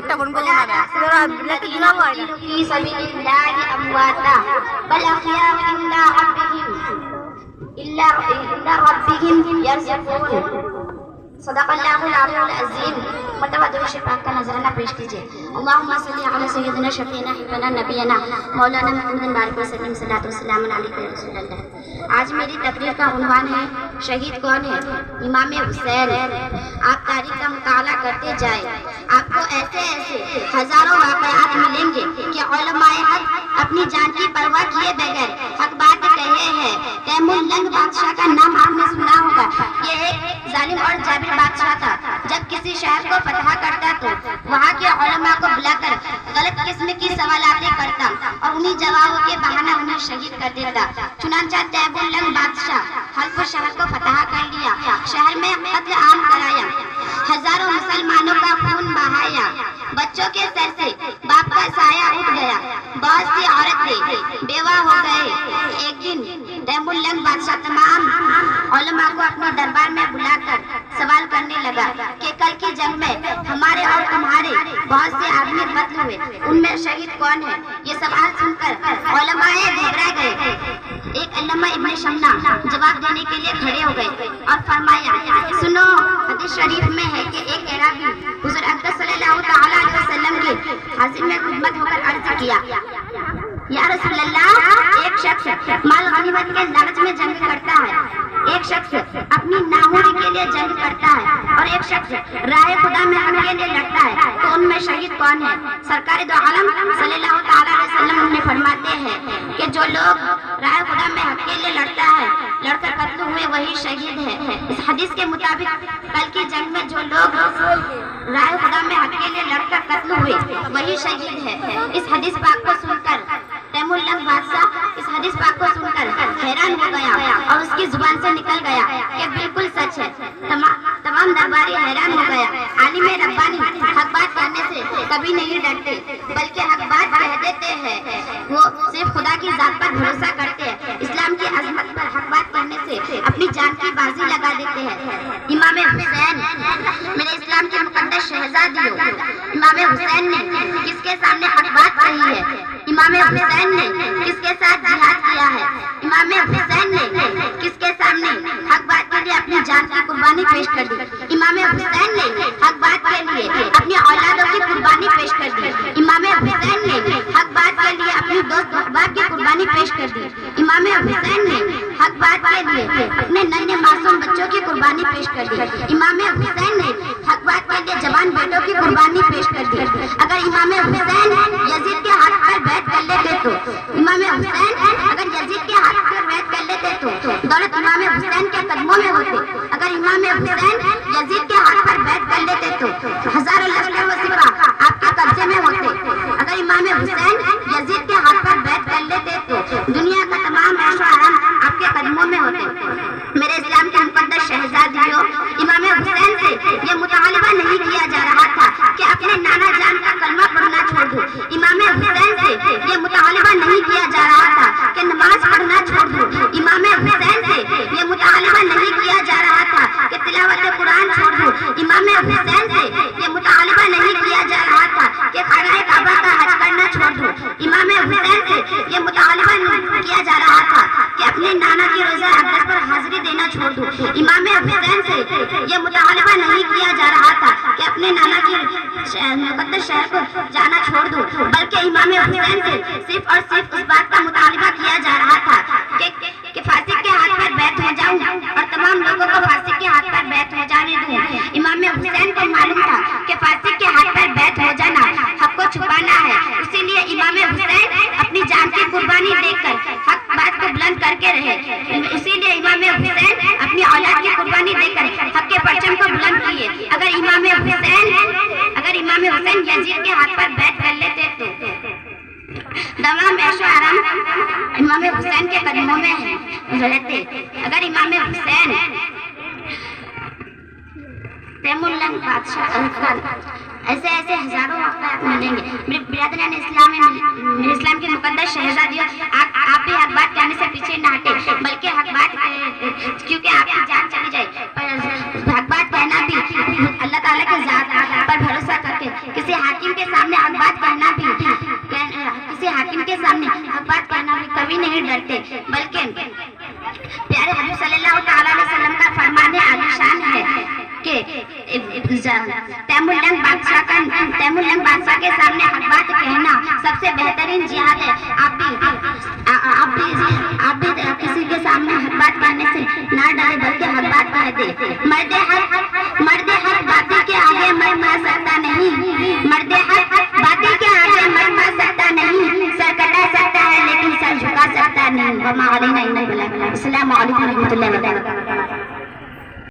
একটা ফোন করবো না في سبيل الله أمواتا بل أحياء عند ربهم يرزقون صدق اللہ العلی العظیم. مرتبہ درود شفاعت کا نذرانہ پیش کیجیے. اللہم صلی علی سیدنا شفیعنا حبیبنا نبینا مولانا محمد بارک وسلم صلاۃ والسلام علیک یا رسول اللہ. آج میری تقریر کا عنوان ہے شہید کون ہے؟ امام حسین. آپ تاریخ کا مطالعہ کرتے جائیں، آپ کو ایسے ہزاروں واقعات ملیں گے کہ علماء حق اپنی جان کی پرواہ کیے بغیر حق بات کہے ہیں. تیمور لنگ بادشاہ کا نام آپ نے سنا ہوگا. یہ ایک ظالم اور جابر بادشاہ تھا. جب کسی شہر کو فتح کرتا تو وہاں کے علماء کو بلا کر غلط قسم کی سوالاتیں کرتا اور انہی جوابوں کے بہانے انہیں شہید کر دیتا. چنانچہ تیمور لنگ بادشاہ حلب شہر کو فتح کر لیا، شہر میں قتل عام کرایا، ہزاروں مسلمانوں کا خون بہایا، بچوں کے سر سے باپ کا سایہ اٹھ گیا، بہت سی عورتیں بیوہ ہو گئے. ایک دن تیمور لنگ بادشاہ تمام علماء کو اپنے دربار میں بلا کر سوال کرنے لگا کہ کل کی جنگ میں ہمارے اور تمہارے بہت سے آدمی قتل ہوئے، ان میں شہید کون ہے؟ یہ سوال سن کر علماء گھبرا گئے. ایک علامہ ابن شمنا جواب دینے کے لیے کھڑے ہو گئے اور فرمایا، سنو، حدیث شریف میں ہے کہ ایک اعرابی حضور اقدس صلی اللہ تعالی علیہ وسلم کی حاضر میں خدمت ہو کر عرض کیا، یا رسول اللہ، ایک شخص مال غنیمت کے لالچ میں جنگ کرتا ہے، ایک شخص اپنی ناموری کے لیے جنگ کرتا ہے اور ایک شخص راہ خدا میں حق کے لیے لڑتا ہے، تو ان میں شہید کون ہے؟ سرکار دو عالم صلی اللہ تعالی علیہ وسلم نے فرماتے ہیں کہ جو لوگ راہ خدا میں حق کے لیے لڑتا ہے، لڑ کر قتل ہوئے، وہی شہید ہے. اس حدیث کے مطابق کل کی جنگ میں جو لوگ راہ خدا میں حق کے لیے لڑ کر قتل ہوئے وہی شہید ہے. اس حدیث پاک کو سن کر تیمور لنگ بادشاہ اس حدیث پاک کو سن کر حیران ہو گیا اور اس کی زبان سے نکل گیا کہ بالکل سچ ہے. تمام درباری حیران ہو گیا. عالم ربانی حق بات کہنے سے کبھی نہیں ڈرتے بلکہ حق بات کہہ دیتے ہیں. وہ صرف خدا کی ذات پر بھروسہ کرتے ہیں، اسلام کی عظمت پر حق بات کہنے سے اپنی جان کی بازی لگا دیتے ہیں. امام حسین میرے اسلام کے مقدس شہزادیوں، امام حسین نے کس کے سامنے حق بات کہی ہے؟ امام حسین نے کس کے ساتھ جہاد کیا ہے؟ امام حسین نے کس کے سامنے حق بات کے لیے اپنی جان کی قربانی پیش کر دی؟ امام حسین نے حق بات کے لیے اپنی اولادوں کی قربانی پیش کر دی. امام حسین نے حق بات کے لیے اپنی دوست احباب کی قربانی پیش کر دی. امام حسین نے حق بات کے لیے اپنے ننھے معصوم بچوں کی قربانی پیش کر دی. امام حسین نے حق بات کے لیے جوان بیٹوں کی قربانی پیش کر دی. اگر امام حسین یزید کے ہاتھ پر بیعت کر لیتے تو امام حسین اگر یزید کے ہاتھ پر بیعت کر لیتے تو دولت امام حسین کے قدموں میں ہوتے. اگر امام حسین یزید کے ہاتھ پر بیعت کر لیتے تو ہزاروں لشکر و سپاہ آپ کے قبضے میں ہوتے. اگر امام حسین یزید کے ہاتھ پر بیعت کر لیتے تو دنیا کا تمام عیش و آرام آپ کے قدموں میں ہوتے. میرے اسلام کے مقدس شہزادیوں، امام حسین سے یہ مطالبہ نہیں کیا جا رہا تھا کہ اپنے نانا جان کا کلمہ پڑھنا چھوڑ دو. امام حسین سے یہ مطالبہ نہیں کیا جا رہا تھا کہ نماز پڑھنا چھوڑ دو. امام حسین سے یہ مطالبہ نہیں کیا جا رہا تھا کہ تلاوت قرآن چھوڑ دو. امام حسین سے یہ مطالبہ نہیں کیا جا رہا تھا کہ خانہ کعبہ کا حج کرنا چھوڑ دو. امام حسین سے یہ مطالبہ نہیں کیا جا رہا تھا کہ اپنے نانا کی روزہ اقدس پر حاضری دینا چھوڑ دو. امام حسین سے یہ مطالبہ نہیں کیا جا رہا تھا کہ اپنے نانا کی مقدس شہر کو جانا چھوڑ دو، بلکہ امام حسین سے صرف اور صرف اس بات کا مطالبہ کیا جا رہا تھا کہ فاسق کے ہاتھ پر بیعت ہو جاؤں اور تمام لوگوں کو فاسق کے ہاتھ پر بیعت ہو جانے دوں. امام حسین کو معلوم تھا کہ فاسق کے ہاتھ پر بیعت ہو جانا حق کو چھپانا ہے، اسی لیے امام حسین اپنی جان کی قربانی دے کر حق بات کو بلند کر کے رہے. اسی لیے امام حسین اپنی اولاد کی قربانی دے کر حق کے پرچم کو بلند کیے. اگر امام حسین یزید کے ہاتھ پر بیعت کر لیتے تو تمام عیش و آرام امام حسین کے قدموں میں رہتے. اگر امام حسین تیمور لنگ بادشاہ ایسے ہزاروں واقعات ملیں گے. میرے برادران اسلام میرے اسلام کے مقدس شہزادیوں، آپ بھی حق بات کہنے سے پیچھے نہ ہٹے بلکہ حق بات کیونکہ آپ کی جان چلی جائے پر حق بات کہنا بھی اللہ تعالیٰ کی ذات پر بھروسہ کر کے کسی حاکم کے سامنے حق بات کہنا بھی کبھی نہیں ڈرتے، بلکہ پیارے حبیب صلی اللہ تعالیٰ علیہ وسلم کا فرمان عالی شان ہے کہ تیمور لنگ بادشاہ کے سامنے حق بات کہنا سب سے بہترین جہاد ہے۔ آپ بھی کسی کے سامنے حق بات کہنے سے نہ ڈرے، بلکہ حق بات کہہ دے۔ مرد حق باطل کے آگے مر سکتا نہیں، مرد حق باطل کے آگے مر سکتا نہیں، سر کٹا سکتا ہے لیکن سر جھکا سکتا نہیں۔ وما علینا الا البلاغ۔ السلام علیکم ورحمۃ اللہ وبرکاتہ۔